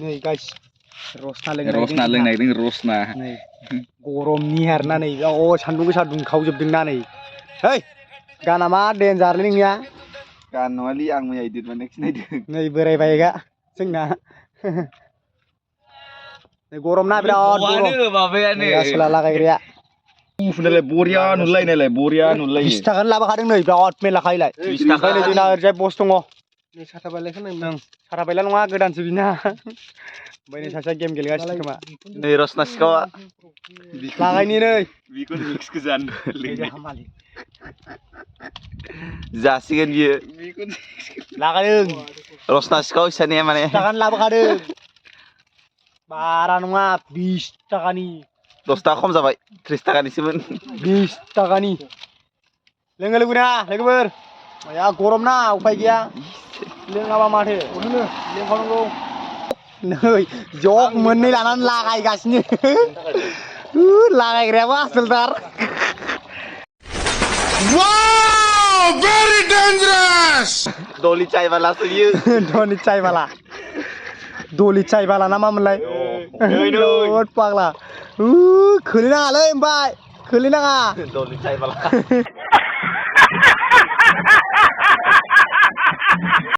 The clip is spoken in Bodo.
नै गाइस रसना लोंनायदों रसना नै गरमनि आरोना नै सान्दुं गोसा दुंखावजोबदोंना नै है गाना मा देन्जारलै नोंनिया गान नङालै आं मैया इदिट बानायनायखौ नायदों नै बोरायबायगा जोंना नै गरम ना बिराद गरम माबायानो आसला लागायग्राया फुनालाय बरिया नुलायो 20 थाखानि लाबोखादों नै बिराद मेरला खायोलाय 20 थाखा नै जोंना ओरैजाय बस दङ नै साथा बायलायखौ नों साथा बायला नङा गोदानसो बिना ओमफ्राय नै सासेया गेम गेलेगासिनो खोमा नै रसना सिखावा लागायनि नै बिखौ मिक्स गोजान जासिगोन बियो लागायदों रसना सिखाव इसानिया माने 20 थाखानि लाबोखादों बारा नङा 20 थाखानि 10 थाखा खम जाबाय 30 थाखानिसोमोन 20 थाखानि लोङो लोगोना लोगोफोर माया गरम ना उफाय गैया लोङाबा माथो लोंखानांगौ नै जग मोननै लानानै लागायगासिनो लागायग्रायाबो आसोलथार Wow! Very dangerous! दलि चाय वालासो बियो दलि चाय बाला ना मामोनलाय नोद फाग्ला खोलैनाङालै ओमफ्राय खोलैनाङा दलि चाय वाला